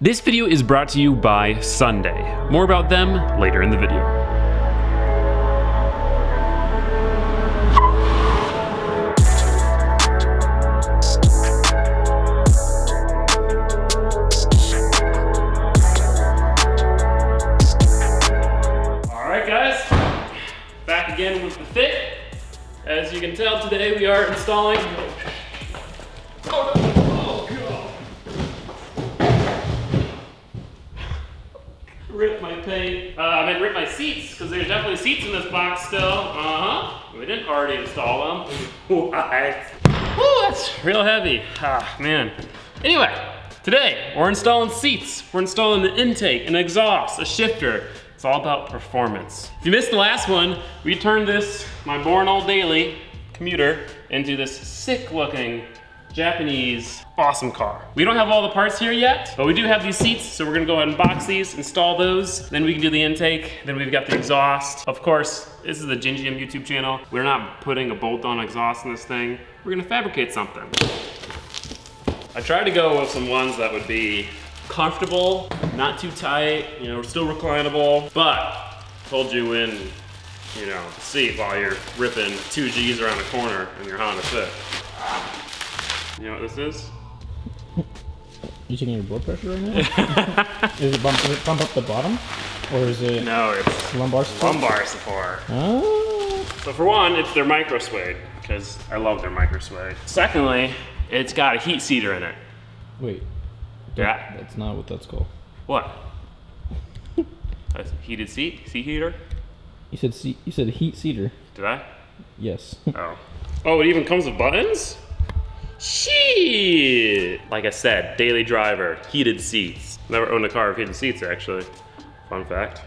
This video is brought to you by Sunday. More about them later in the video. All right, guys, back again with the fit. As you can tell, today we are installing. Rip my paint. I meant rip my seats, because there's definitely seats in this box still. We didn't already install them. What? Woo, that's real heavy. Ah, man. Anyway, today we're installing seats. We're installing the intake, an exhaust, a shifter. It's all about performance. If you missed the last one, we turned this, my boring old daily commuter, into this sick looking Japanese awesome car. We don't have all the parts here yet, but we do have these seats, so we're gonna go ahead and box these, install those, then we can do the intake, then we've got the exhaust. Of course, this is the Gingium YouTube channel. We're not putting a bolt-on exhaust in this thing. We're gonna fabricate something. I tried to go with some ones that would be comfortable, not too tight, you know, still reclinable, but told you in, you know, the seat while you're ripping 2 Gs around the corner in your Honda Fit. You know what this is? You checking your blood pressure right now? Does it bump up the bottom? Or is it... No, it's lumbar support? Lumbar support. Oh. So for one, it's their micro suede, because I love their micro suede. Secondly, it's got a heat seater in it. Wait. Yeah. That's not what that's called. What? A heated seat? Seat heater? You said heat seater. Did I? Yes. Oh. Oh, it even comes with buttons? Shit! Like I said, daily driver, heated seats. Never owned a car with heated seats, actually. Fun fact.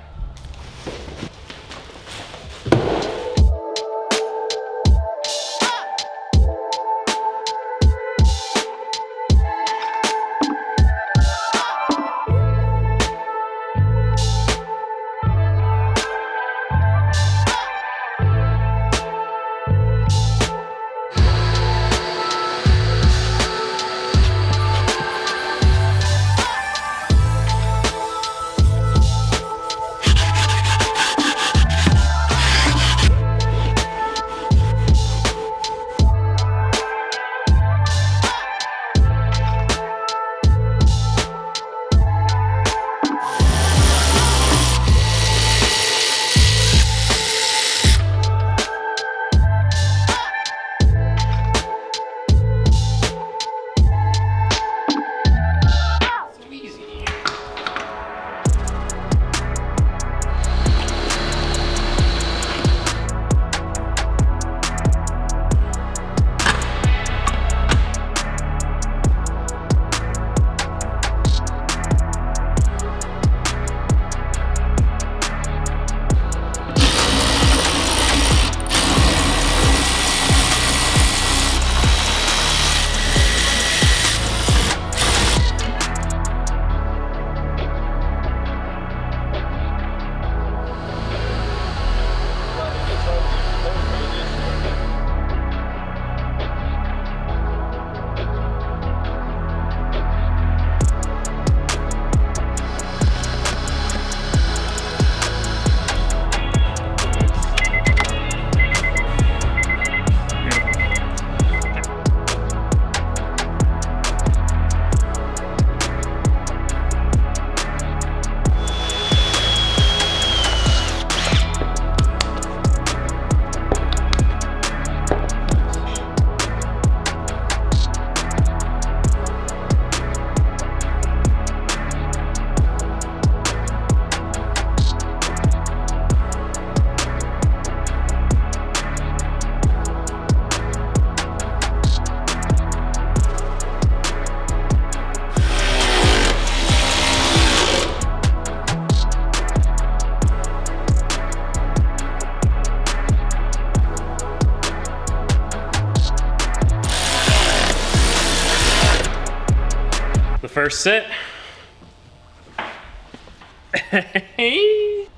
First sit.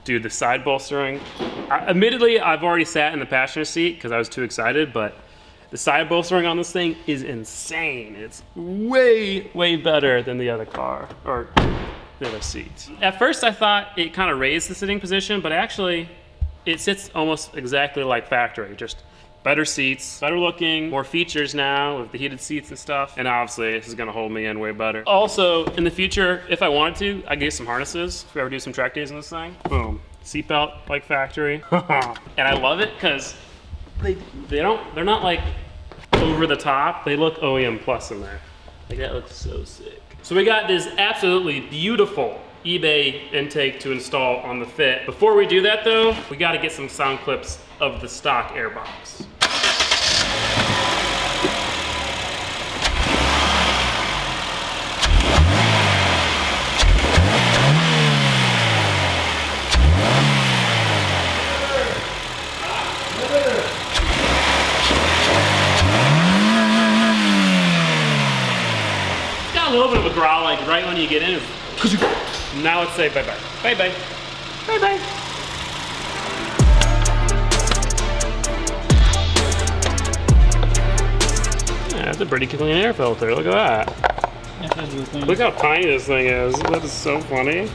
Dude, the side bolstering. Admittedly, I've already sat in the passenger seat because I was too excited, but The side bolstering on this thing is insane. It's way, way better than the other car, or the other seat. At first I thought it kind of raised the sitting position, but actually it sits almost exactly like factory. Just better seats, better looking, more features now with the heated seats and stuff. And obviously this is gonna hold me in way better. Also, in the future, if I wanted to, I'd get some harnesses if we ever do some track days in this thing. Boom, seatbelt like factory. And I love it because they're not like over the top. They look OEM plus in there. Like that looks so sick. So we got this absolutely beautiful eBay intake to install on the Fit. Before we do that though, we gotta get some sound clips of the stock airbox. A little bit of a growl, like right when you get in. Now let's say bye-bye. Bye-bye. Bye-bye. Yeah, that's a pretty clean air filter. Look at that. Look how tiny this thing is. That is so funny.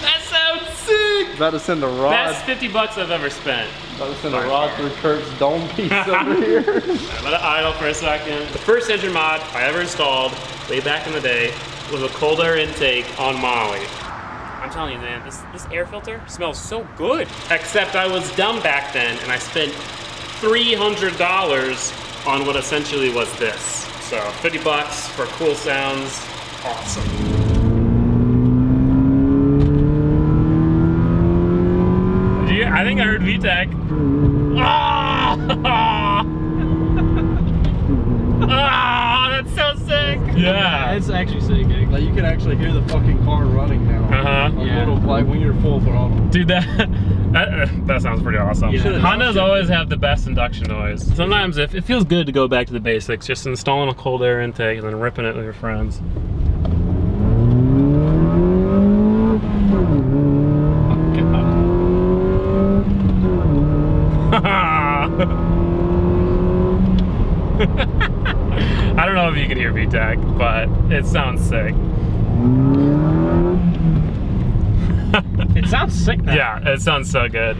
That sounds sick! About to send a rod. Best 50 bucks I've ever spent. About to send a rod through Kurt's dome piece over here. Let it idle for a second. The first engine mod I ever installed way back in the day was a cold air intake on Molly. I'm telling you, man, this air filter smells so good. Except I was dumb back then and I spent $300 on what essentially was this. So 50 bucks for cool sounds, awesome. I think I heard Vtech. Ah, that's so sick. Yeah. It's actually sick. Like you can actually hear the fucking car running now. Yeah. Like when you're full throttle. Dude, that sounds pretty awesome. Yeah. Hondas always have the best induction noise. Sometimes it feels good to go back to the basics, just installing a cold air intake and then ripping it with your friends. I don't know if you can hear Vtech, but it sounds sick. It sounds sick now. Yeah, it sounds so good.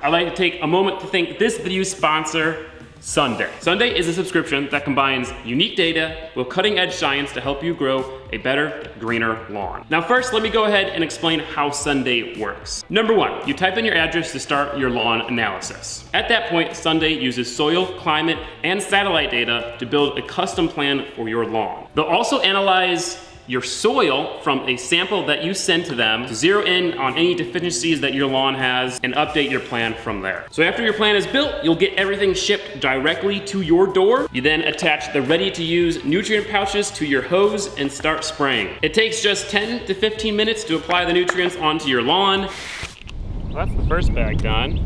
I'd like to take a moment to thank this video's sponsor, Sunday. Sunday is a subscription that combines unique data with cutting-edge science to help you grow a better, greener lawn. Now first, let me go ahead and explain how Sunday works. Number one, you type in your address to start your lawn analysis. At that point, Sunday uses soil, climate, and satellite data to build a custom plan for your lawn. They'll also analyze your soil from a sample that you send to them to zero in on any deficiencies that your lawn has and update your plan from there. So after your plan is built, you'll get everything shipped directly to your door. You then attach the ready-to-use nutrient pouches to your hose and start spraying. It takes just 10 to 15 minutes to apply the nutrients onto your lawn. Well, that's the first bag done.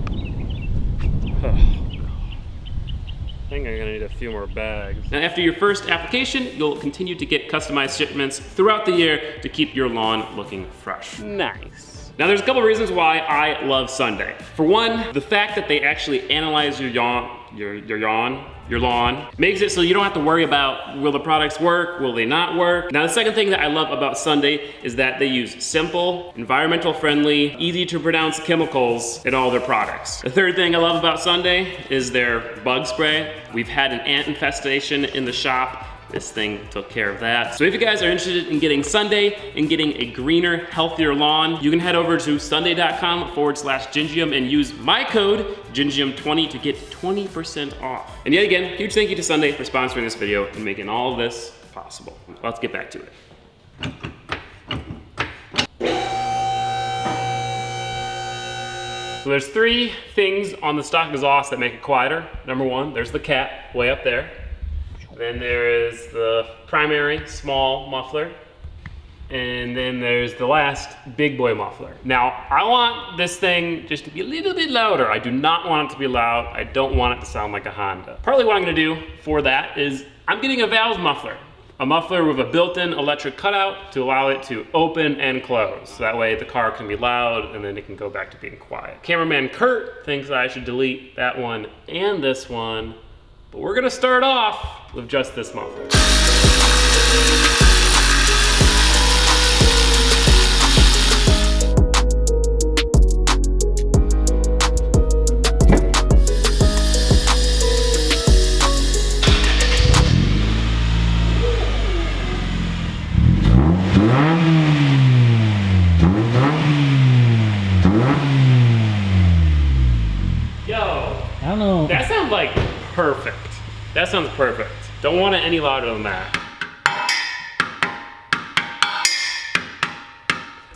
I think I'm gonna need a few more bags. Now after your first application, you'll continue to get customized shipments throughout the year to keep your lawn looking fresh. Nice. Now there's a couple reasons why I love Sunday. For one, the fact that they actually analyze your your lawn. Makes it so you don't have to worry about, will the products work, will they not work? Now the second thing that I love about Sunday is that they use simple, environmental friendly, easy to pronounce chemicals in all their products. The third thing I love about Sunday is their bug spray. We've had an ant infestation in the shop. This thing took care of that. So if you guys are interested in getting Sunday and getting a greener, healthier lawn, you can head over to sunday.com/Gingium and use my code Gingium20 to get 20% off. And yet again, huge thank you to Sunday for sponsoring this video and making all of this possible. Let's get back to it. So there's three things on the stock exhaust that make it quieter. Number one, there's the cat way up there. Then there is the primary small muffler. And then there's the last big boy muffler. Now, I want this thing just to be a little bit louder. I do not want it to be loud. I don't want it to sound like a Honda. Partly what I'm gonna do for that is I'm getting a valve muffler. A muffler with a built-in electric cutout to allow it to open and close. So that way the car can be loud and then it can go back to being quiet. Cameraman Kurt thinks I should delete that one and this one. But we're gonna start off with just this muffler. Yo, I don't know. that sounds like perfect. That sounds perfect. Don't want it any louder than that.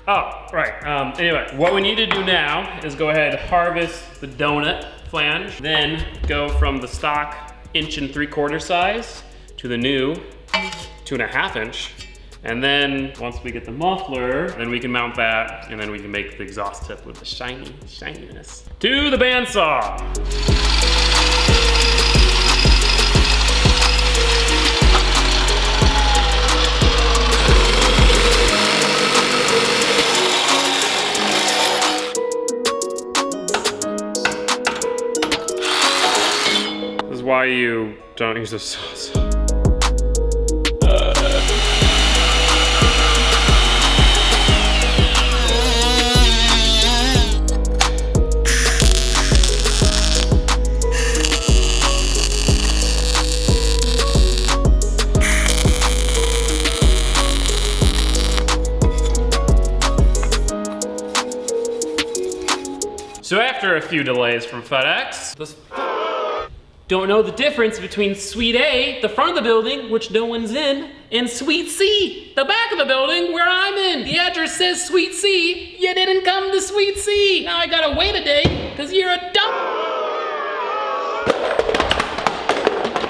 Oh, right. Anyway, what we need to do now is go ahead and harvest the donut flange, then go from the stock 1 3/4 size to the new 2.5 inch. And then once we get the muffler, then we can mount that, and then we can make the exhaust tip with the shininess. To the bandsaw. This is why you don't use a saw. So after a few delays from FedEx, don't know the difference between Suite A, the front of the building, which no one's in, and Suite C, the back of the building where I'm in. The address says Suite C, you didn't come to Suite C. Now I gotta wait a day, cause you're a dumb.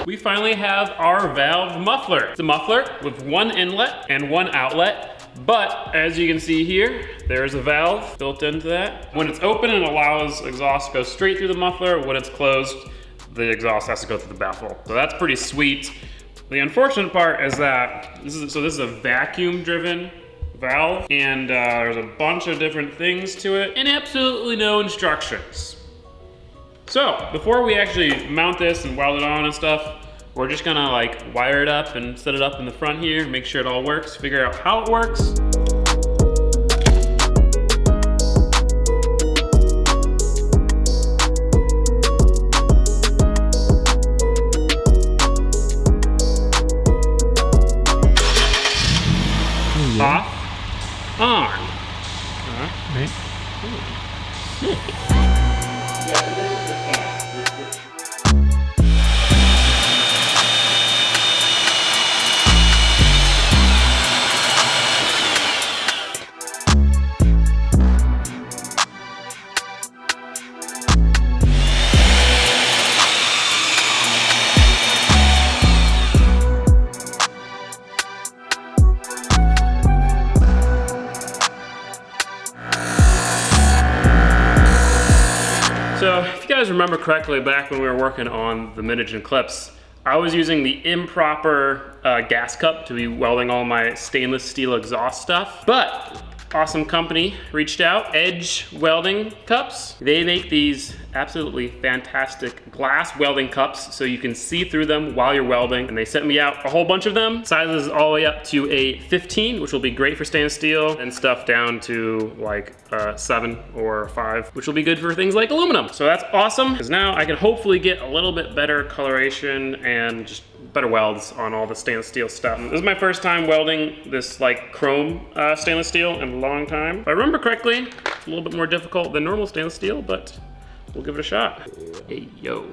We finally have our valve muffler. It's a muffler with one inlet and one outlet. But as you can see here, there's a valve built into that. When it's open, it allows exhaust to go straight through the muffler. When it's closed, the exhaust has to go through the baffle. So that's pretty sweet. The unfortunate part is that this is a vacuum driven valve, and there's a bunch of different things to it and absolutely no instructions. So before we actually mount this and weld it on and stuff, we're just gonna like wire it up and set it up in the front here, make sure it all works, figure out how it works. Off, on. Right. So if you guys remember correctly, back when we were working on the Minigen clips, I was using the improper gas cup to be welding all my stainless steel exhaust stuff. But awesome company reached out, Edge Welding Cups. They make these absolutely fantastic glass welding cups so you can see through them while you're welding. And they sent me out a whole bunch of them. Sizes all the way up to a 15, which will be great for stainless steel, and stuff down to like 7 or 5, which will be good for things like aluminum. So that's awesome, because now I can hopefully get a little bit better coloration and just better welds on all the stainless steel stuff. This is my first time welding this like chrome stainless steel in a long time. If I remember correctly, it's a little bit more difficult than normal stainless steel, but we'll give it a shot. Hey, yo.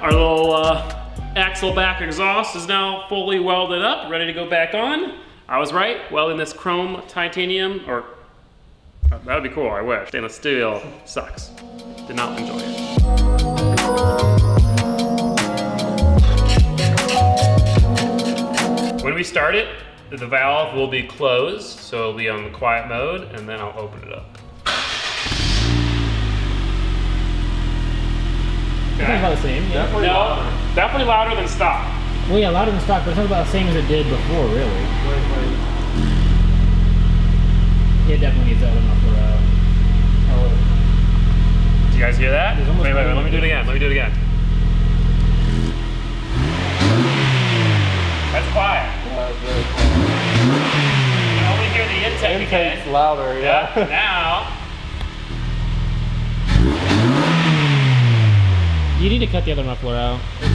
Our little axle back exhaust is now fully welded up, ready to go back on. I was right, welding this chrome titanium, or that would be cool, I wish. Stainless steel sucks. Did not enjoy it. When we start it, the valve will be closed, so it'll be on the quiet mode, and then I'll open it up. It's not about the same, yeah. Definitely louder than stock. Well, yeah, louder than stock, but it's not about the same as it did before, really. It definitely needs that one muffler out. Do you guys hear that? Wait, let me do it again. That's quiet. Very quiet. You can only hear the intake again. Intake's louder, yeah. Now. You need to cut the other muffler out. You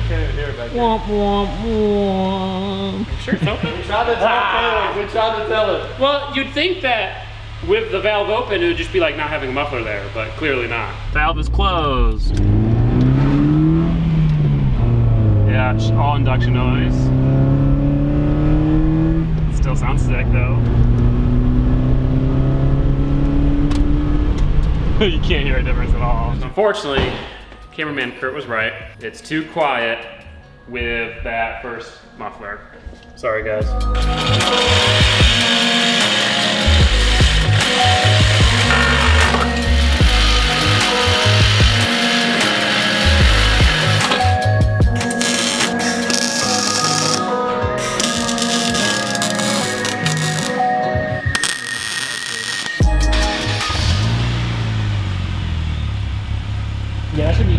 can't even hear it back here. Womp, womp, womp. Sure it's open? We tried to tell it. Well, you'd think that with the valve open, it would just be like not having a muffler there, but clearly not. Valve is closed. Yeah, it's all induction noise. It still sounds sick though. You can't hear a difference at all. Unfortunately, cameraman Kurt was right. It's too quiet with that first muffler. Sorry guys. Yeah, that should be.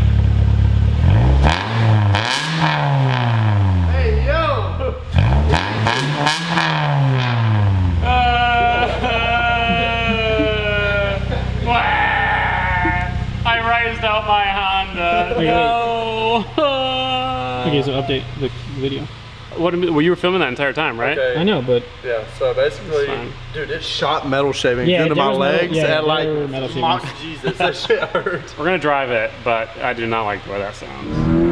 Hey, yo! I raised out my Honda. Okay. No. Okay, so update the video. What? Well, you were filming that entire time, right? Okay. I know, but Yeah, so basically, Fine. dude, it shot metal shavings Yeah, into there my was metal- legs yeah, at like, there were metal my, shavings. Jesus, that shit hurts. We're gonna drive it, but I do not like the way that sounds.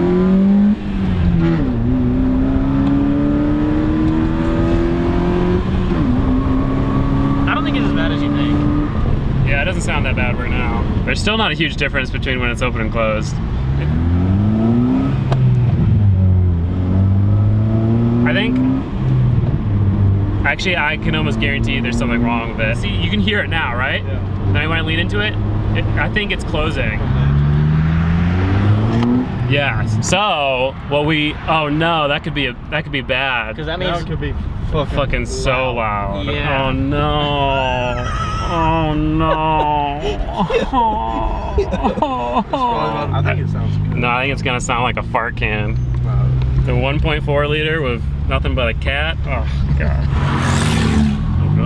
I don't think it's as bad as you think. Yeah, it doesn't sound that bad right now. There's still not a huge difference between when it's open and closed. I think, actually I can almost guarantee there's something wrong with it. See, you can hear it now, right? Yeah. Then when I lean into it, I think it's closing. Yeah, so, well oh no, that could be bad. Because that Now means it could be Fucking so loud. Yeah. Oh no. Oh no. I think it sounds good. No, I think it's gonna sound like a fart can. The 1.4 liter with nothing but a cat. Oh god.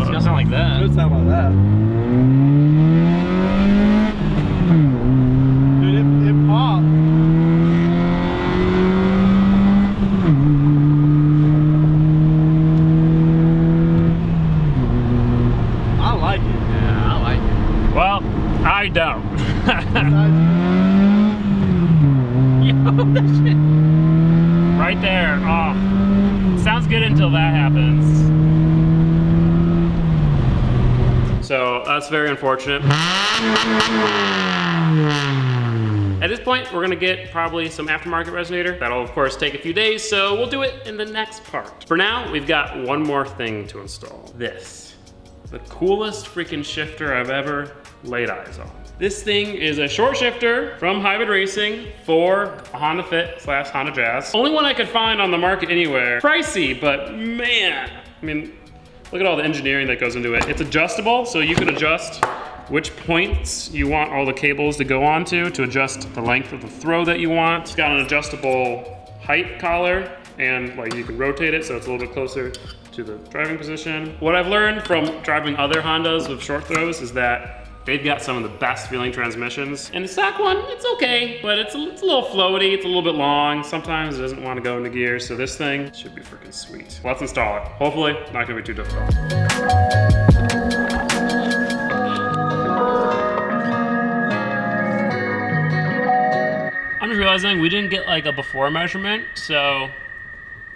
it's gonna sound like It that. would sound like that. Right there. Oh, sounds good until that happens. So that's very unfortunate. At this point, we're gonna get probably some aftermarket resonator. That'll of course take a few days, so we'll do it in the next part. For now, we've got one more thing to install. This, the coolest freaking shifter I've ever laid eyes on. This thing is a short shifter from Hybrid Racing for a Honda Fit / Honda Jazz. Only one I could find on the market anywhere. Pricey, but man, I mean, look at all the engineering that goes into it. It's adjustable, so you can adjust which points you want all the cables to go onto to adjust the length of the throw that you want. It's got an adjustable height collar, and like you can rotate it so it's a little bit closer to the driving position. What I've learned from driving other Hondas with short throws is that they've got some of the best feeling transmissions. And the stock one, it's okay, but it's a little floaty, it's a little bit long. Sometimes it doesn't want to go into gear, so this thing should be freaking sweet. Let's install it. Hopefully, not gonna be too difficult. I'm just realizing we didn't get like a before measurement, so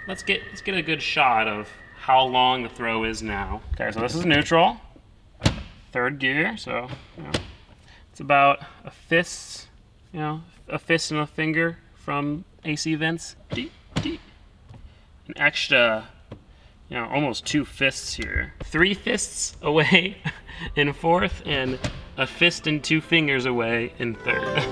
let's get a good shot of how long the throw is now. Okay, so this is neutral. Third gear, so you know, it's about a fist, a fist and a finger from AC vents. An extra, almost 2 fists here. 3 fists away in fourth, and a fist and 2 fingers away in third.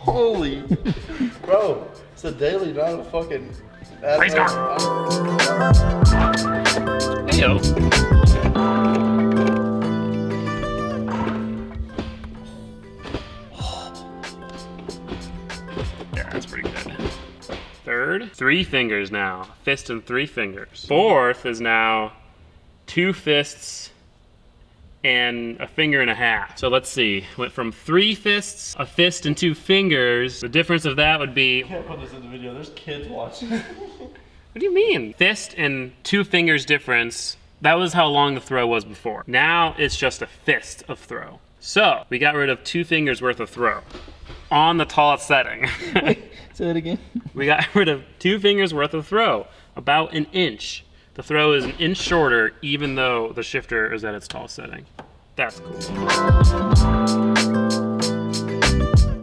Holy, bro, it's a daily, not a fucking. Race car. Heyo. Yeah, that's pretty good. Third, 3 fingers now. Fist and 3 fingers. Fourth is now 2 fists and a finger and a half. So let's see, went from 3 fists, a fist and 2 fingers. The difference of that would be, I can't put this in the video, there's kids watching. what do you mean? Fist and 2 fingers difference, that was how long the throw was before. Now it's just a fist of throw. So we got rid of 2 fingers worth of throw on the tallest setting. Say it again. We got rid of 2 fingers worth of throw, about an inch. The throw is an inch shorter, even though the shifter is at its tallest setting. That's cool.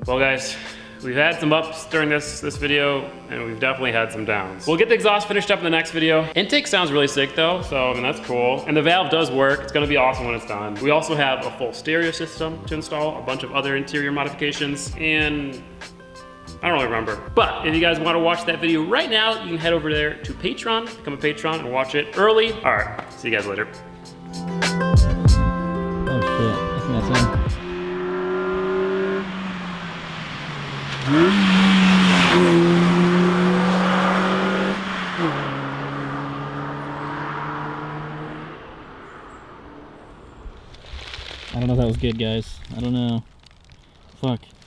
Well guys, we've had some ups during this video, and we've definitely had some downs. We'll get the exhaust finished up in the next video. Intake sounds really sick though, so I mean, that's cool. And the valve does work. It's gonna be awesome when it's done. We also have a full stereo system to install, a bunch of other interior modifications, and I don't really remember. But if you guys want to watch that video right now, you can head over there to Patreon, become a patron, and watch it early. All right, see you guys later. Oh shit, I think that's him. I don't know if that was good, guys. I don't know. Fuck.